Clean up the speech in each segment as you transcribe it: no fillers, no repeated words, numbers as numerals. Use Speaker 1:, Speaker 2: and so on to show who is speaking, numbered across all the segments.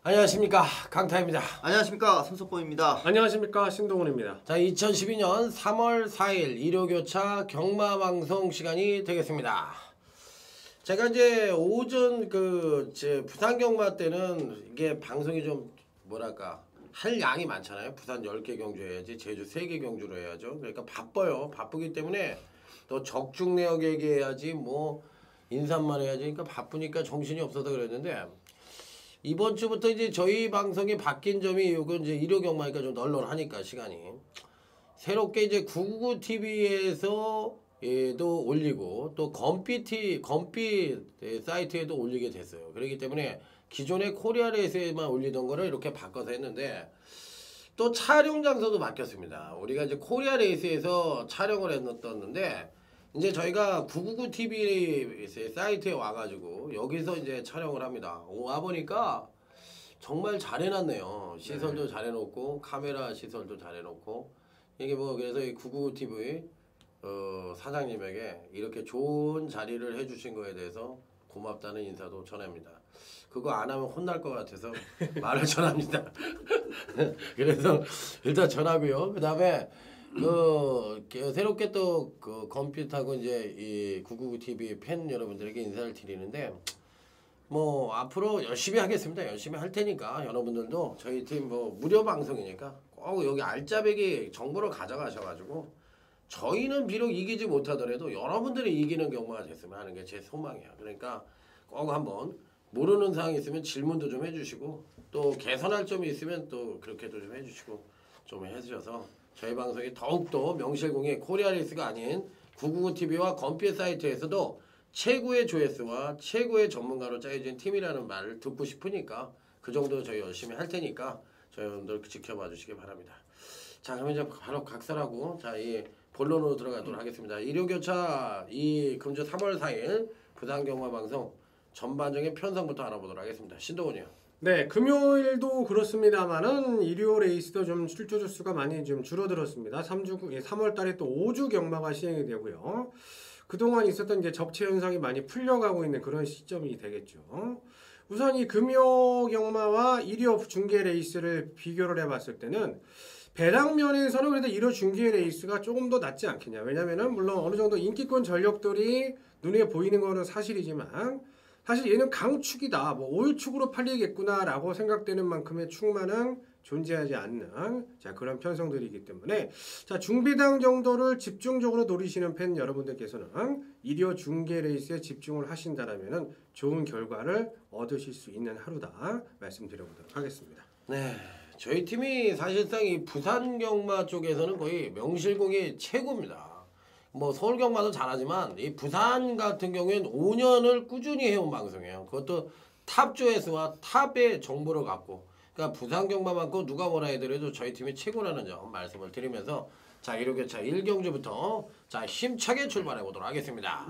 Speaker 1: 안녕하십니까, 강타입니다.
Speaker 2: 안녕하십니까, 손석보입니다.
Speaker 3: 안녕하십니까, 신동훈입니다.
Speaker 1: 자, 2012년 3월 4일 일요교차 경마방송 시간이 되겠습니다. 제가 이제 오전 부산 경마 때는 이게 방송이 좀 뭐랄까 할 양이 많잖아요. 부산 10개 경주 해야지, 제주 3개 경주로 해야죠. 그러니까 바빠요. 바쁘기 때문에 또 적중내역 얘기해야지, 뭐 인사만 해야지. 그러니까 바쁘니까 정신이 없어서 그랬는데, 이번 주부터 이제 저희 방송이 바뀐 점이 이건 이제 일요 경마니까 좀 널널하니까 시간이 새롭게 이제 999TV에서 도 올리고 또 건피 사이트에도 올리게 됐어요. 그렇기 때문에 기존의 코리아레이스에만 올리던 거를 이렇게 바꿔서 했는데, 또 촬영 장소도 바뀌었습니다. 우리가 이제 코리아레이스에서 촬영을 했었는데, 이제 저희가 999TV 사이트에 와가지고 여기서 이제 촬영을 합니다. 와보니까 정말 잘 해놨네요. 시설도 잘 해놓고, 카메라 시설도 잘 해놓고, 이게 뭐 그래서 이 999TV 사장님에게 이렇게 좋은 자리를 해주신 거에 대해서 고맙다는 인사도 전합니다. 그거 안 하면 혼날 것 같아서 말을 전합니다. 그래서 일단 전하고요. 그 다음에 새롭게 또 컴퓨터하고 이제 이 999TV 팬 여러분들에게 인사를 드리는데, 뭐 앞으로 열심히 하겠습니다. 열심히 할 테니까 여러분들도 저희 팀 뭐 무료 방송이니까 꼭 여기 알짜배기 정보를 가져가셔가지고, 저희는 비록 이기지 못하더라도 여러분들이 이기는 경우가 됐으면 하는 게 제 소망이에요. 그러니까 꼭 한번 모르는 사항이 있으면 질문도 좀 해주시고, 또 개선할 점이 있으면 또 그렇게도 좀 해주시고 좀 해주셔서 저희 방송이 더욱더 명실공히 코리아레이스가 아닌 999TV와 건피 사이트에서도 최고의 조회수와 최고의 전문가로 짜여진 팀이라는 말을 듣고 싶으니까, 그 정도 저희 열심히 할 테니까 저희 여러분들 지켜봐 주시기 바랍니다. 자, 그러면 이제 바로 각설하고 이 본론으로 들어가도록 하겠습니다. 일요교차 이 금주 3월 4일 부산경마방송 전반적인 편성부터 알아보도록 하겠습니다. 신동훈이요.
Speaker 3: 네, 금요일도 그렇습니다만은 일요 레이스도 좀 출조 수가 많이 좀 줄어들었습니다. 3월 달에 또 5주 경마가 시행이 되고요. 그동안 있었던 이제 적체 현상이 많이 풀려가고 있는 그런 시점이 되겠죠. 우선 이 금요 경마와 일요 중계 레이스를 비교를 해봤을 때는 배당 면에서는 그래도 일요 중계 레이스가 조금 더 낫지 않겠냐. 왜냐면은 물론 어느 정도 인기권 전력들이 눈에 보이는 거는 사실이지만, 사실 얘는 강축이다, 뭐 5일축으로 팔리겠구나라고 생각되는 만큼의 축만은 존재하지 않는 그런 편성들이기 때문에, 중배당 정도를 집중적으로 노리시는 팬 여러분들께서는 일요 중계 레이스에 집중을 하신다라면은 좋은 결과를 얻으실 수 있는 하루다 말씀드려보도록 하겠습니다.
Speaker 1: 네, 저희 팀이 사실상 이 부산 경마 쪽에서는 거의 명실공히 최고입니다. 뭐 서울 경마도 잘하지만 이 부산 같은 경우에는 5년을 꾸준히 해온 방송이에요. 그것도 탑 조회수와 탑의 정보를 갖고, 그러니까 부산 경마만큼 누가 뭐라 해더라도 저희 팀이 최고라는 점 말씀을 드리면서, 자, 일요교차 1경주부터 힘차게 출발해 보도록 하겠습니다.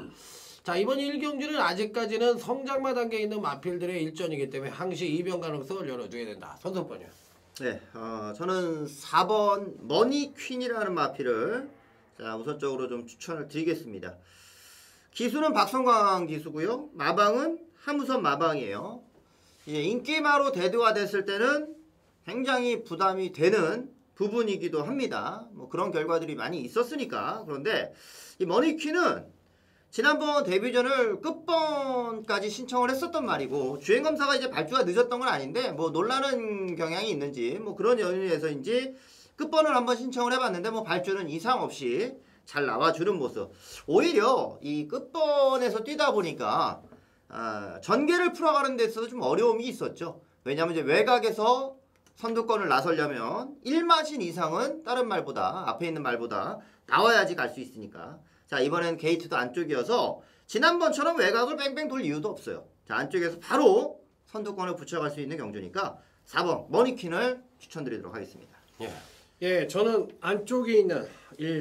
Speaker 1: 자, 이번 1경주는 아직까지는 성장마 단계에 있는 마필들의 일전이기 때문에 항시 이변 가능성을 열어두게 된다. 손석번이요.
Speaker 2: 네, 저는 4번 머니퀸이라는 마필을 우선적으로 좀 추천을 드리겠습니다. 기수는 박성광 기수고요. 마방은 하무선 마방이에요. 이제 인기마로 대두화됐을 때는 굉장히 부담이 되는 부분이기도 합니다. 뭐 그런 결과들이 많이 있었으니까. 그런데 이 머니퀸은 지난번 데뷔전을 끝번까지 신청을 했었던 말이고, 주행검사가 이제 발주가 늦었던 건 아닌데 뭐 놀라는 경향이 있는지 뭐 그런 연유에서인지 끝번을 한번 신청을 해봤는데 뭐 발주는 이상 없이 잘 나와주는 모습. 오히려 이 끝번에서 뛰다 보니까 전개를 풀어가는 데 있어서 좀 어려움이 있었죠. 왜냐하면 이제 외곽에서 선두권을 나서려면 1마신 이상은 다른 말보다, 앞에 있는 말보다 나와야지 갈 수 있으니까. 자, 이번엔 게이트도 안쪽이어서 지난번처럼 외곽을 뺑뺑 돌 이유도 없어요. 자, 안쪽에서 바로 선두권을 붙여갈 수 있는 경주니까 4번 머니퀸을 추천드리도록 하겠습니다.
Speaker 3: 예, 저는 안쪽에 있는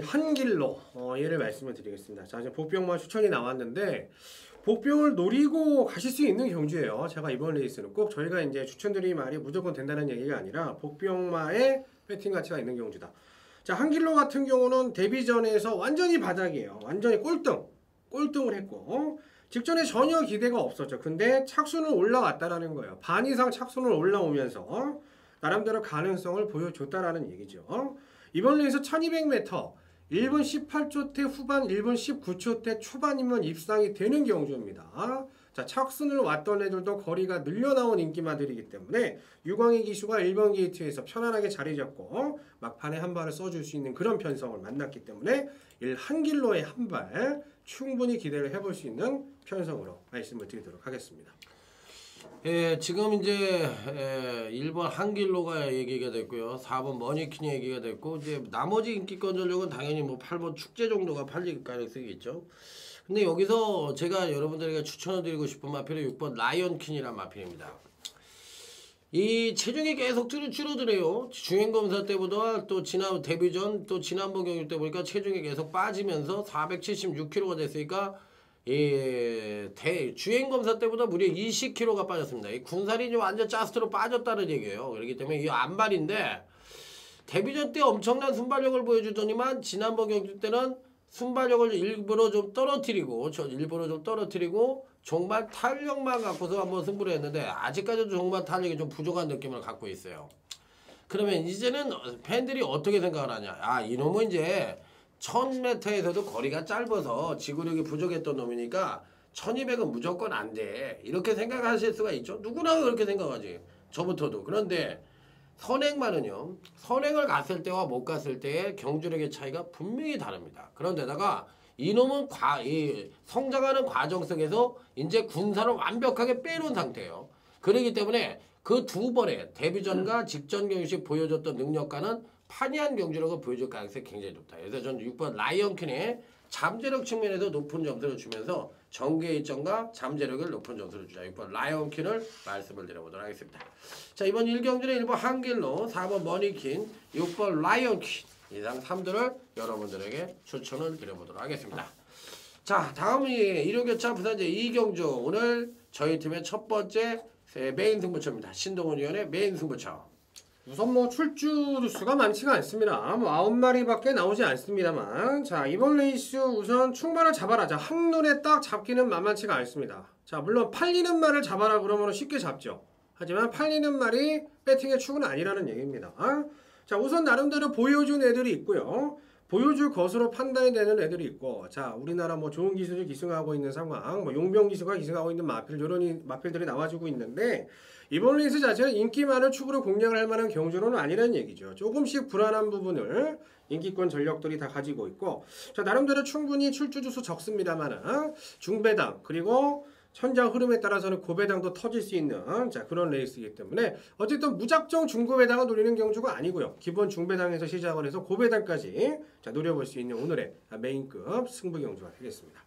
Speaker 3: 한길로 얘를 말씀을 드리겠습니다. 자, 이제 복병만 추천이 나왔는데, 복병을 노리고 가실 수 있는 경주예요. 제가 이번 레이스는 꼭 저희가 이제 추천드린 말이 무조건 된다는 얘기가 아니라 복병마의 배팅 가치가 있는 경주다. 자, 한길로 같은 경우는 데뷔전에서 완전히 바닥이에요. 완전히 꼴등을 했고, 직전에 전혀 기대가 없었죠. 근데 착수는 올라왔다라는 거예요. 반 이상 착수는 올라오면서 나름대로 가능성을 보여줬다라는 얘기죠. 이번 레이스 1200m 1분 18초대 후반 1분 19초대 초반이면 입상이 되는 경주입니다. 자, 착순을 왔던 애들도 거리가 늘려나온 인기마들이기 때문에 유광희 기수가 1번 게이트에서 편안하게 자리 잡고 막판에 한 발을 써줄 수 있는 그런 편성을 만났기 때문에 한 길로에 한 발 충분히 기대를 해볼 수 있는 편성으로 말씀을 드리도록 하겠습니다.
Speaker 1: 예, 지금 이제 1번 한길로가 얘기가 됐고요. 4번 머니퀸이 얘기가 됐고 이제 나머지 인기권 전력은 당연히 뭐 8번 축제 정도가 팔릴 가능성이 있죠. 근데 여기서 제가 여러분들에게 추천을 드리고 싶은 마필은 6번 라이언퀸이란 마필입니다. 이 체중이 계속 줄어드네요. 주행검사 때보다 또 지난 데뷔전 또 지난번 경기 때 보니까 체중이 계속 빠지면서 476kg가 됐으니까 주행검사 때보다 무려 20kg가 빠졌습니다. 이 군살이 완전 짜스트로 빠졌다는 얘기예요. 그렇기 때문에 이 안발인데 데뷔전 때 엄청난 순발력을 보여주더니만 지난번 경기 때는 순발력을 일부러 좀 떨어뜨리고 종반 탄력만 갖고서 한번 승부를 했는데 아직까지도 종반 탄력이 좀 부족한 느낌을 갖고 있어요. 그러면 이제는 팬들이 어떻게 생각을 하냐. 아, 이놈은 이제 1000m에서도 거리가 짧아서 지구력이 부족했던 놈이니까 1200은 무조건 안 돼. 이렇게 생각하실 수가 있죠. 누구나 그렇게 생각하지. 저부터도. 그런데 선행만은요. 선행을 갔을 때와 못 갔을 때의 경주력의 차이가 분명히 다릅니다. 그런데다가 이놈은 성장하는 과정 속에서 이제 군사를 완벽하게 빼놓은 상태예요. 그렇기 때문에 그 두 번의 데뷔전과 직전 경주시 보여줬던 능력과는 판이한 경주력을 보여줄 가능성이 굉장히 높다. 그래서 저는 6번 라이언퀸의 잠재력 측면에서 높은 점수를 주면서 정규 일정과 잠재력을 높은 점수를 주자. 6번 라이언퀸을 말씀을 드려보도록 하겠습니다. 자, 이번 1경주는 1번 한길로, 4번 머니퀸, 6번 라이언퀸 이상 3들을 여러분들에게 추천을 드려보도록 하겠습니다. 자, 다음이 일요교차 부산제 2경주. 오늘 저희 팀의 첫 번째 메인 승부처입니다. 신동훈 위원의 메인 승부처.
Speaker 3: 우선 뭐 출주 수가 많지가 않습니다. 뭐 9마리밖에 나오지 않습니다만, 자, 이번 레이스 우선 충만을 잡아라. 자, 한눈에 딱 잡기는 만만치가 않습니다. 자, 물론 팔리는 말을 잡아라 그러면 쉽게 잡죠. 하지만 팔리는 말이 배팅의 축은 아니라는 얘기입니다. 자, 우선 나름대로 보여준 애들이 있고요. 보여줄 것으로 판단이 되는 애들이 있고, 자, 우리나라 뭐 좋은 기술이 기승하고 있는 상황, 뭐 용병 기수가 기승하고 있는 마필, 이런 마필들이 나와주고 있는데, 이번 레이스 자체는 인기 많은 축으로 공략을 할 만한 경주로는 아니라는 얘기죠. 조금씩 불안한 부분을 인기권 전력들이 다 가지고 있고, 자, 나름대로 충분히 출주 주수 적습니다만, 중배당, 그리고 현장 흐름에 따라서는 고배당도 터질 수 있는 자 그런 레이스이기 때문에 어쨌든 무작정 중고배당을 노리는 경주가 아니고요. 기본 중배당에서 시작을 해서 고배당까지 자 노려볼 수 있는 오늘의 메인급 승부 경주가 되겠습니다.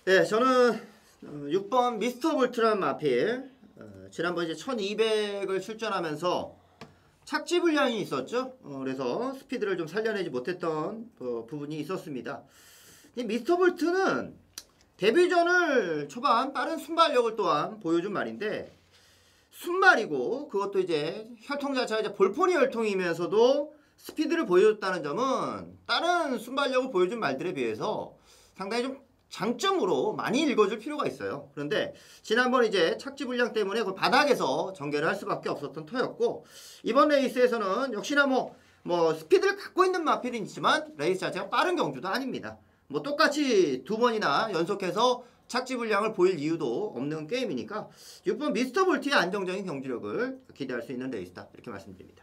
Speaker 2: 네, 저는 6번 미스터 볼트란 마필 지난번 이제 1200을 출전하면서 착지 불량이 있었죠. 그래서 스피드를 좀 살려내지 못했던 부분이 있었습니다. 미스터 볼트는 데뷔전을 초반 빠른 순발력을 또한 보여준 말인데 순발이고 그것도 이제 혈통 자체가 이제 볼포니 혈통이면서도 스피드를 보여줬다는 점은 다른 순발력을 보여준 말들에 비해서 상당히 좀 장점으로 많이 읽어줄 필요가 있어요. 그런데 지난번 이제 착지 불량 때문에 그 바닥에서 전개를 할 수밖에 없었던 터였고 이번 레이스에서는 역시나 뭐 스피드를 갖고 있는 마필은 있지만 레이스 자체가 빠른 경주도 아닙니다. 뭐 똑같이 두 번이나 연속해서 착지 불량을 보일 이유도 없는 게임이니까 6번 미스터 볼트의 안정적인 경주력을 기대할 수 있는 레이스다 이렇게 말씀드립니다.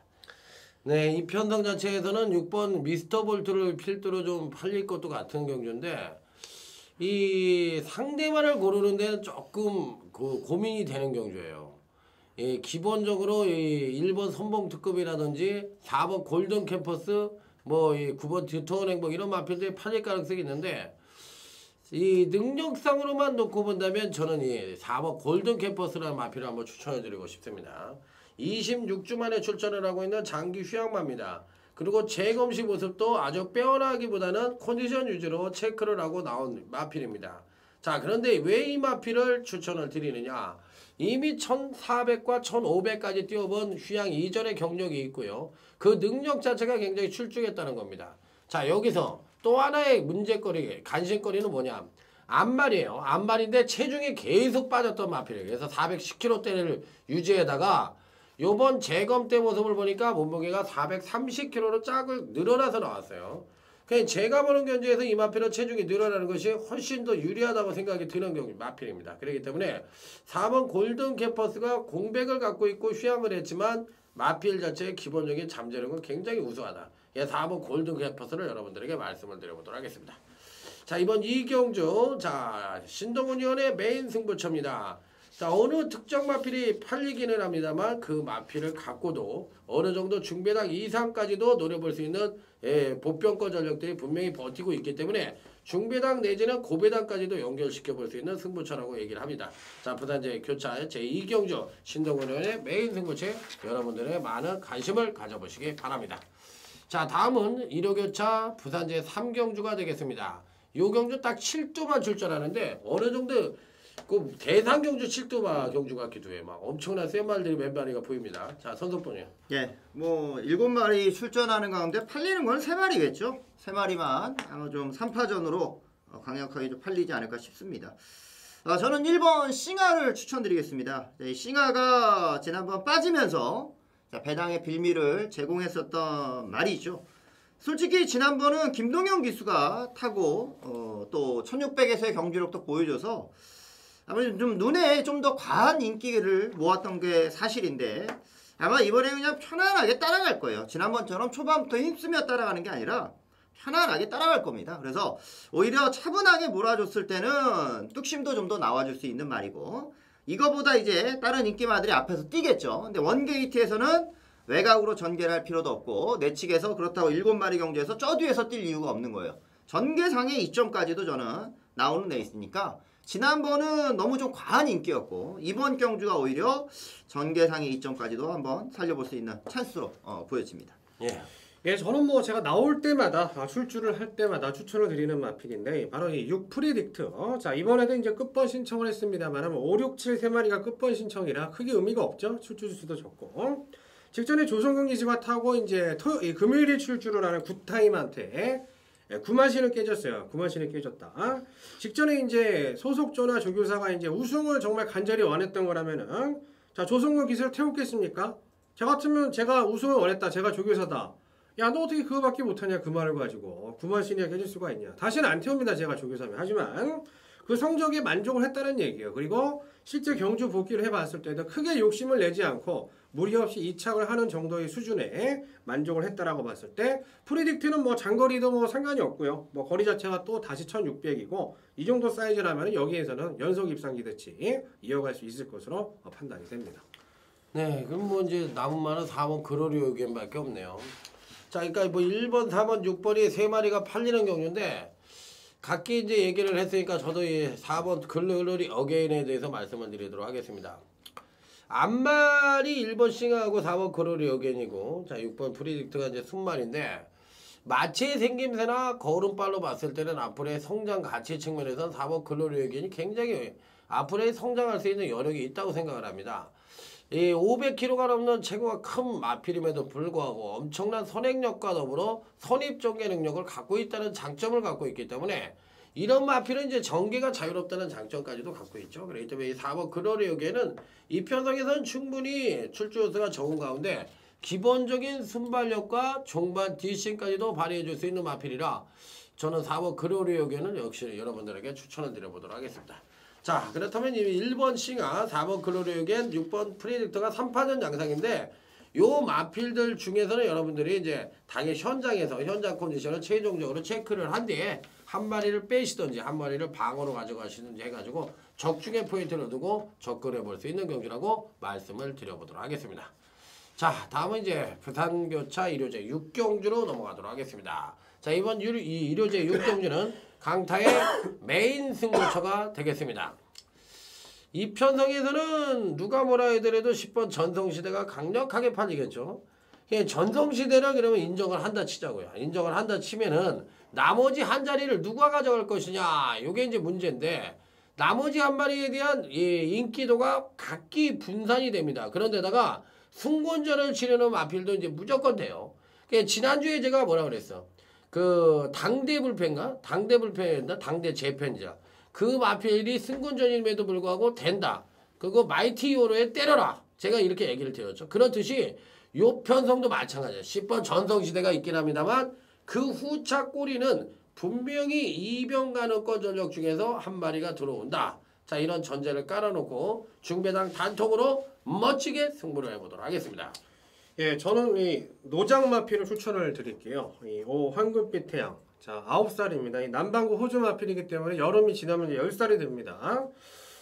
Speaker 1: 네, 이 편성 자체에서는 6번 미스터 볼트를 필두로 좀 팔릴 것도 같은 경주인데 이 상대만을 고르는 데는 조금 고민이 되는 경주예요. 기본적으로 이 1번 선봉 특급이라든지 4번 골든 캠퍼스 뭐 9번 듀터운 행복 이런 마필들이 팔릴 가능성이 있는데 이 능력상으로만 놓고 본다면 저는 이 4번 골든 캠퍼스라는 마필을 한번 추천해 드리고 싶습니다. 26주 만에 출전을 하고 있는 장기 휴양마입니다. 그리고 재검시 모습도 아주 빼어나기보다는 컨디션 유지로 체크를 하고 나온 마필입니다. 자, 그런데 왜 이 마필을 추천을 드리느냐? 이미 1400과 1500까지 뛰어본 휴양 이전의 경력이 있고요. 그 능력 자체가 굉장히 출중했다는 겁니다. 자, 여기서 또 하나의 문제거리, 간신거리는 뭐냐? 암말이에요. 암말인데 체중이 계속 빠졌던 마필이에요. 그래서 410kg대를 유지에다가 요번 재검 때 모습을 보니까 몸무게가 430kg로 짝을 늘어나서 나왔어요. 그냥 제가 보는 견지에서 이 마필은 체중이 늘어나는 것이 훨씬 더 유리하다고 생각이 드는 경우 마필입니다. 그렇기 때문에 4번 골든 캠퍼스가 공백을 갖고 있고 휴양을 했지만 마필 자체의 기본적인 잠재력은 굉장히 우수하다. 4번 골든 캠퍼스를 여러분들에게 말씀을 드려보도록 하겠습니다. 자, 이번 이경주, 자, 신동훈 위원의 메인 승부처입니다. 자, 어느 특정 마필이 팔리기는 합니다만 그 마필을 갖고도 어느 정도 중배당 이상까지도 노려볼 수 있는 보병권 전력들이 분명히 버티고 있기 때문에 중배당 내지는 고배당까지도 연결시켜 볼 수 있는 승부처라고 얘기를 합니다. 자, 부산제 교차 제2경주 신동훈 위원의 메인 승부처에 여러분들의 많은 관심을 가져보시기 바랍니다. 자, 다음은 1호 교차 부산제 3경주가 되겠습니다. 요 경주 딱 7두만 출전하는데 어느 정도 그 대상 경주 7두마 경주 같기도 해. 막 엄청난 센 말들이 몇 마리가 보입니다. 자, 선석분이요.
Speaker 2: 예, 뭐 7마리 출전하는 가운데 팔리는 건 3마리겠죠. 3마리만 아마 좀 3파전으로 강력하게 좀 팔리지 않을까 싶습니다. 저는 1번 싱하를 추천드리겠습니다. 이 싱하가 지난번 빠지면서 배당의 빌미를 제공했었던 말이죠. 솔직히 지난번은 김동현 기수가 타고 또 1600에서의 경주력도 보여줘서 아무래도 좀 눈에 좀 더 과한 인기를 모았던 게 사실인데 아마 이번에 그냥 편안하게 따라갈 거예요. 지난번처럼 초반부터 힘쓰며 따라가는 게 아니라 편안하게 따라갈 겁니다. 그래서 오히려 차분하게 몰아줬을 때는 뚝심도 좀 더 나와줄 수 있는 말이고 이거보다 이제 다른 인기마들이 앞에서 뛰겠죠. 근데 원게이트에서는 외곽으로 전개를 할 필요도 없고 내측에서 그렇다고 7마리 경주에서 저 뒤에서 뛸 이유가 없는 거예요. 전개상의 이점까지도 저는 나오는 데 있으니까 지난번은 너무 좀 과한 인기였고 이번 경주가 오히려 전개상의 이점까지도 한번 살려볼 수 있는 찬스로 보여집니다.
Speaker 3: 예, 저는 뭐 제가 나올 때마다 출주를 할 때마다 추천을 드리는 마필인데 바로 이 6프리딕트. 자, 이번에도 이제 끝번 신청을 했습니다만 5, 6, 7 세 마리가 끝번 신청이라 크게 의미가 없죠. 출주 수도 적고. 직전에 조성근 기수가 타고 이제 금요일에 출주를 하는 굿타임한테 9만신을 깨졌어요. 9만신을 깨졌다. 직전에 이제 소속조나 조교사가 이제 우승을 정말 간절히 원했던 거라면은 자, 조성근 기수를 태웠겠습니까? 저 같으면 제가 우승을 원했다. 제가 조교사다. 야, 너 어떻게 그거밖에 못하냐 그 말을 가지고 9만신이나 깨질 수가 있냐. 다시는 안 태웁니다. 제가 조교사면. 하지만 그 성적에 만족을 했다는 얘기예요. 그리고 실제 경주 복귀를 해봤을 때도 크게 욕심을 내지 않고 무리 없이 이착을 하는 정도의 수준에 만족을 했다라고 봤을 때 프리딕트는 뭐 장거리도 뭐 상관이 없고요. 뭐 거리 자체가 또 다시 1600이고 이 정도 사이즈라면 여기에서는 연속 입상기듯이 이어갈 수 있을 것으로 판단이 됩니다.
Speaker 1: 네, 그럼 뭐 이제 남은 말은 4번 그로리 의견밖에 없네요. 자, 그러니까 뭐 1번, 4번, 6번이 3마리가 팔리는 경우인데 각기 이제 얘기를 했으니까 저도 이 4번 글로리 어게인에 대해서 말씀을 드리도록 하겠습니다. 앞말이 1번 싱하고 4번 그로리 어게인이고 자 6번 프리딕트가 이제 순말인데 마체의 생김새나 걸음발로 봤을 때는 앞으로의 성장 가치 측면에서는 4번 글로리 어게인이 굉장히 앞으로 성장할 수 있는 여력이 있다고 생각을 합니다. 이 500kg가 넘는 체구가 큰 마필임에도 불구하고 엄청난 선행력과 더불어 선입 전개 능력을 갖고 있다는 장점을 갖고 있기 때문에 이런 마필은 이제 전개가 자유롭다는 장점까지도 갖고 있죠. 그렇기 때문에 이 4번 그로리에게는 이 편성에서는 충분히 출주 요소가 적은 가운데 기본적인 순발력과 종반 뒷심까지도 발휘해 줄 수 있는 마필이라 저는 4번 그로리에게는 역시 여러분들에게 추천을 드려보도록 하겠습니다. 자, 그렇다면 1번 싱하, 4번 글로리에겐, 6번 프리딕터가 3파전 양상인데 요 마필들 중에서는 여러분들이 이제 당일 현장에서 현장 컨디션을 최종적으로 체크를 한 뒤에 한 마리를 빼시든지 한 마리를 방어로 가져가시든지 해가지고 적중의 포인트를 두고 접근해 볼 수 있는 경기라고 말씀을 드려보도록 하겠습니다. 자, 다음은 이제 부산교차 1호제 6경주로 넘어가도록 하겠습니다. 자, 이번 이 1호제 6경주는 강타의 메인 승부처가 되겠습니다. 이 편성에서는 누가 뭐라 해더라도 10번 전성시대가 강력하게 팔리겠죠. 전성시대라 그러면 인정을 한다 치자고요. 인정을 한다 치면은 나머지 한 자리를 누가 가져갈 것이냐 요게 이제 문제인데 나머지 한 마리에 대한 인기도가 각기 분산이 됩니다. 그런데다가 승권전을 치르는 마필도 이제 무조건 돼요. 지난주에 제가 뭐라 그랬어? 그 당대 불패인가? 당대 불패인가? 당대 재편자. 그 마필이 승군전임에도 불구하고 된다. 그거 마이티 요로에 때려라. 제가 이렇게 얘기를 드렸죠. 그렇듯이 요 편성도 마찬가지예요. 10번 전성시대가 있긴 합니다만 그 후차 꼬리는 분명히 이병간호권 전력 중에서 한 마리가 들어온다. 자, 이런 전제를 깔아놓고 중배당 단통으로 멋지게 승부를 해보도록 하겠습니다.
Speaker 3: 예, 저는 이 노장마필을 추천을 드릴게요. 이 황금빛 태양. 자, 9살입니다. 이 남반구 호주 마필이기 때문에 여름이 지나면 10살이 됩니다.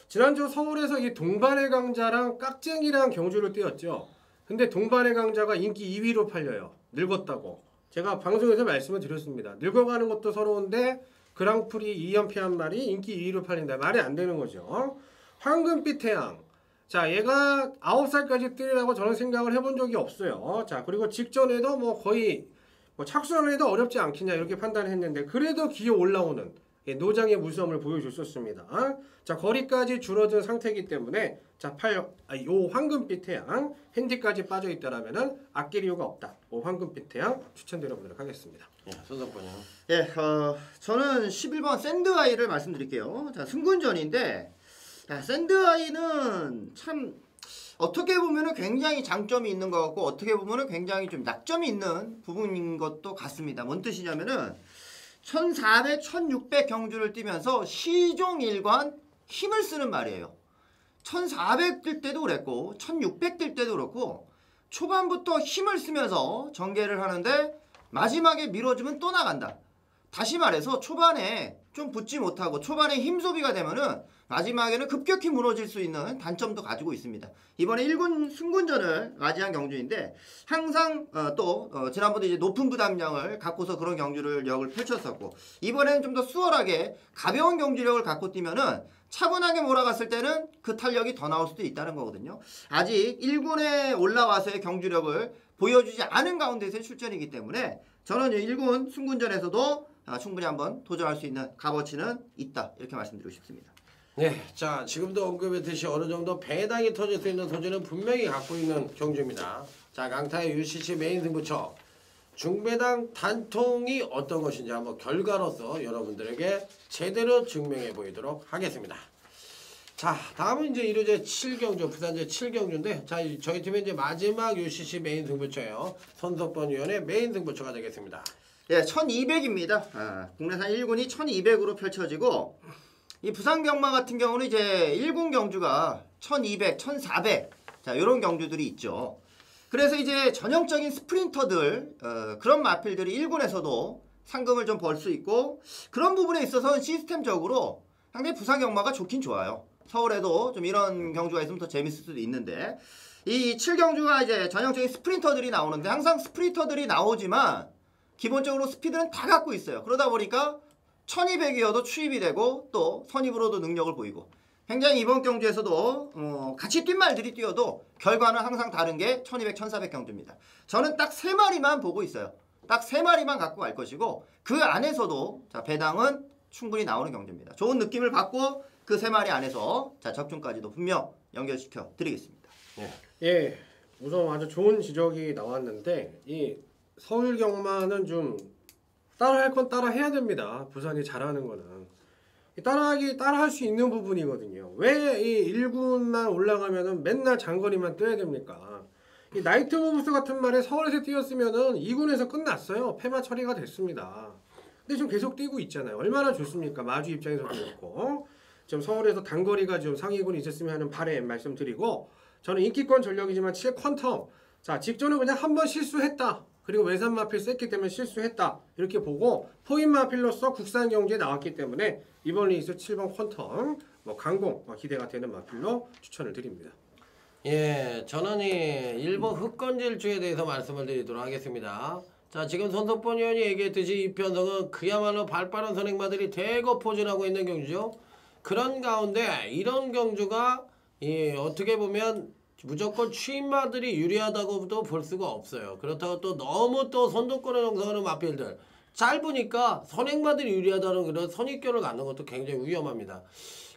Speaker 3: 지난주 서울에서 이 동반의 강자랑 깍쟁이랑 경주를 뛰었죠. 근데 동반의 강자가 인기 2위로 팔려요. 늙었다고. 제가 방송에서 말씀을 드렸습니다. 늙어가는 것도 서러운데 그랑프리 2연패 한 마리 인기 2위로 팔린다. 말이 안 되는 거죠. 황금빛 태양. 자, 얘가 9살까지 뛰라고 저는 생각을 해본 적이 없어요. 자, 그리고 직전에도 뭐 거의 착수하는 어렵지 않겠냐 이렇게 판단했는데 그래도 기어 올라오는 노장의 무서움을 보여줬었습니다. 자, 거리까지 줄어든 상태이기 때문에 자, 요 황금빛 태양 핸디까지 빠져 있다라면은 아낄 이유가 없다. 요 황금빛 태양 추천드려보도록 하겠습니다.
Speaker 1: 예, 손석권이요.
Speaker 2: 예, 저는 11번 샌드아이를 말씀드릴게요. 자, 승군전인데 자, 샌드아이는 참 어떻게 보면은 굉장히 장점이 있는 것 같고 어떻게 보면은 굉장히 좀 약점이 있는 부분인 것도 같습니다. 뭔 뜻이냐면은 1400, 1600 경주를 뛰면서 시종일관 힘을 쓰는 말이에요. 1400 뛸 때도 그랬고 1600 뛸 때도 그렇고 초반부터 힘을 쓰면서 전개를 하는데 마지막에 밀어주면 또 나간다. 다시 말해서 초반에 좀 붙지 못하고 초반에 힘 소비가 되면은 마지막에는 급격히 무너질 수 있는 단점도 가지고 있습니다. 이번에 1군 승군전을 맞이한 경주인데 항상 지난번에 이제 높은 부담량을 갖고서 그런 경주력을 펼쳤었고 이번에는 좀 더 수월하게 가벼운 경주력을 갖고 뛰면은 차분하게 몰아갔을 때는 그 탄력이 더 나올 수도 있다는 거거든요. 아직 1군에 올라와서의 경주력을 보여주지 않은 가운데서의 출전이기 때문에 저는 1군 승군전에서도 충분히 한번 도전할 수 있는 값어치는 있다. 이렇게 말씀드리고 싶습니다.
Speaker 1: 네, 자, 지금도 언급했듯이 어느 정도 배당이 터질 수 있는 소질은 분명히 갖고 있는 경주입니다. 자, 강타의 UCC 메인 승부처 중배당 단통이 어떤 것인지 한번 결과로서 여러분들에게 제대로 증명해 보이도록 하겠습니다. 자, 다음은 이제 1호제 7경주, 부산제 7경주인데, 자, 저희 팀의 이제 마지막 UCC 메인 승부처예요. 손석번 위원의 메인 승부처가 되겠습니다.
Speaker 2: 예, 1200입니다. 국내산 1군이 1200으로 펼쳐지고, 이 부산 경마 같은 경우는 이제 1군 경주가 1200, 1400, 자, 이런 경주들이 있죠. 그래서 이제 전형적인 스프린터들, 그런 마필들이 1군에서도 상금을 좀 벌 수 있고, 그런 부분에 있어서는 시스템적으로 상당히 부산 경마가 좋긴 좋아요. 서울에도 좀 이런 경주가 있으면 더 재밌을 수도 있는데, 이 7경주가 이제 전형적인 스프린터들이 나오는데, 항상 스프린터들이 나오지만, 기본적으로 스피드는 다 갖고 있어요. 그러다 보니까 1200이어도 추입이 되고, 또 선입으로도 능력을 보이고, 굉장히 이번 경주에서도 같이 뛴 말들이 뛰어도 결과는 항상 다른 게 1200, 1400 경주입니다. 저는 딱 3마리만 보고 있어요. 딱 3마리만 갖고 갈 것이고 그 안에서도 자, 배당은 충분히 나오는 경주입니다. 좋은 느낌을 받고 그 3마리 안에서 자, 적중까지도 분명 연결시켜 드리겠습니다.
Speaker 3: 예, 우선 아주 좋은 지적이 나왔는데 이 서울 경마는 좀 따라할 건 따라 해야 됩니다. 부산이 잘하는 거는. 따라할 수 있는 부분이거든요. 왜 이 1군만 올라가면은 맨날 장거리만 뛰어야 됩니까? 이 나이트 모브스 같은 말에 서울에서 뛰었으면은 2군에서 끝났어요. 폐마 처리가 됐습니다. 근데 지금 계속 뛰고 있잖아요. 얼마나 좋습니까? 마주 입장에서도 그렇고. 지금 서울에서 단거리가 좀 상위군이 있었으면 하는 바람 말씀드리고 저는 인기권 전력이지만 7퀀텀. 자, 직전에 그냥 한 번 실수했다. 그리고 외산 마필 셌기 때문에 실수했다. 이렇게 보고 포인 마필로서 국산 경주에 나왔기 때문에 이번 레이스 7번 퀀텀 강공 기대가 되는 마필로 추천을 드립니다.
Speaker 1: 예, 저는 이 일본 흑건질주에 대해서 말씀을 드리도록 하겠습니다. 자, 지금 손석번 의원이 얘기했듯이 이 편성은 그야말로 발빠른 선행마들이 대거 포진하고 있는 경주죠. 그런 가운데 이런 경주가 어떻게 보면 무조건 취임마들이 유리하다고도 볼 수가 없어요. 그렇다고 또 너무 또 선두권을 형성하는 마필들 짧으니까 선행마들이 유리하다는 그런 선입견을 갖는 것도 굉장히 위험합니다.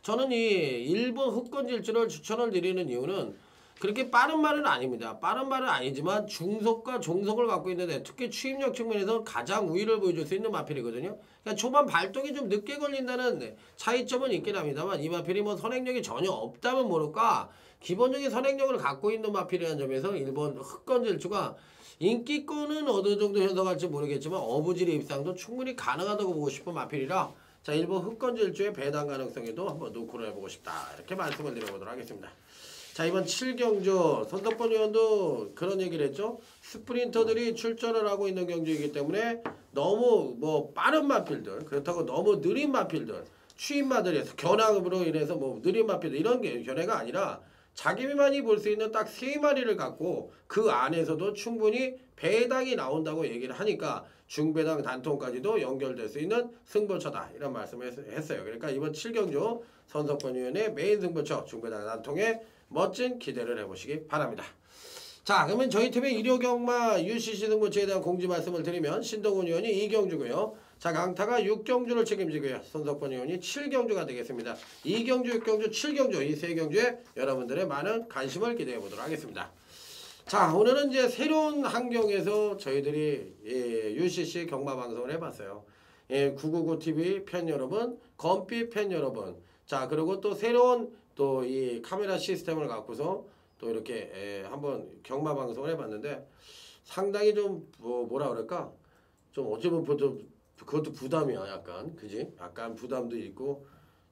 Speaker 1: 저는 이 일본 흑건질주를 추천을 드리는 이유는 그렇게 빠른 말은 아닙니다. 빠른 말은 아니지만 중속과 종속을 갖고 있는데 특히 추임력 측면에서 가장 우위를 보여줄 수 있는 마필이거든요. 그러니까 초반 발동이 좀 늦게 걸린다는 차이점은 있긴 합니다만 이 마필이 뭐 선행력이 전혀 없다면 모를까 기본적인 선행력을 갖고 있는 마필이라는 점에서 일본 흑건질주가 인기권은 어느 정도 형성할지 모르겠지만 어부지리 입상도 충분히 가능하다고 보고 싶은 마필이라 자 일본 흑건질주의 배당 가능성에도 한번 노크를 해보고 싶다 이렇게 말씀을 드려보도록 하겠습니다. 자 이번 7경주 선덕권 의원도 그런 얘기를 했죠. 스프린터들이 출전을 하고 있는 경주이기 때문에 너무 뭐 빠른 마필들 그렇다고 너무 느린 마필들 추임마들에서 견학으로 인해서 뭐 느린 마필들 이런 게 견해가 아니라 자기만이 볼 수 있는 딱 3마리를 갖고 그 안에서도 충분히 배당이 나온다고 얘기를 하니까 중배당 단통까지도 연결될 수 있는 승부처다 이런 말씀을 했어요. 그러니까 이번 7경주 선덕권 의원의 메인 승부처 중배당 단통에 멋진 기대를 해보시기 바랍니다. 자 그러면 저희 팀의 일요경마 UCC 승부처에 대한 공지 말씀을 드리면 신동훈 의원이 2경주고요. 자 강타가 6경주를 책임지고요. 손석권 의원이 7경주가 되겠습니다. 2경주, 6경주, 7경주 이 3경주에 여러분들의 많은 관심을 기대해 보도록 하겠습니다. 자 오늘은 이제 새로운 환경에서 저희들이 UCC 경마 방송을 해봤어요. 999TV 팬 여러분, 건피 팬 여러분 자 그리고 또 새로운 또 이 카메라 시스템을 갖고서 또 이렇게 한번 경마 방송을 해봤는데 상당히 좀 뭐라 그럴까 좀 어찌 보면 그것도 부담이야 약간 그지 약간 부담도 있고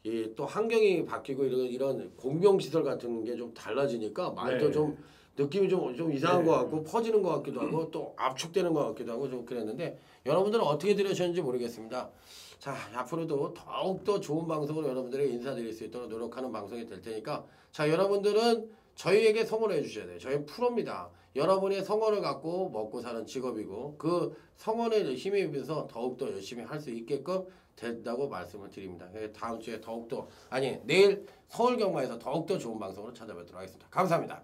Speaker 1: 이 또 환경이 바뀌고 이런 공병 시설 같은 게 좀 달라지니까 말도
Speaker 3: 네.
Speaker 1: 좀 느낌이 좀 이상한
Speaker 3: 네.
Speaker 1: 것 같고 퍼지는 것 같기도 하고 또 압축되는 것 같기도 하고 좀 그랬는데 여러분들은 어떻게 들으셨는지 모르겠습니다. 자 앞으로도 더욱더 좋은 방송으로 여러분들에게 인사드릴 수 있도록 노력하는 방송이 될 테니까 자 여러분들은 저희에게 성원을 해주셔야 돼요. 저희 프로입니다. 여러분의 성원을 갖고 먹고 사는 직업이고 그 성원에 힘입어서 더욱더 열심히 할 수 있게끔 된다고 말씀을 드립니다. 다음 주에 더욱더 아니 내일 서울경마에서 더욱더 좋은 방송으로 찾아뵙도록 하겠습니다. 감사합니다.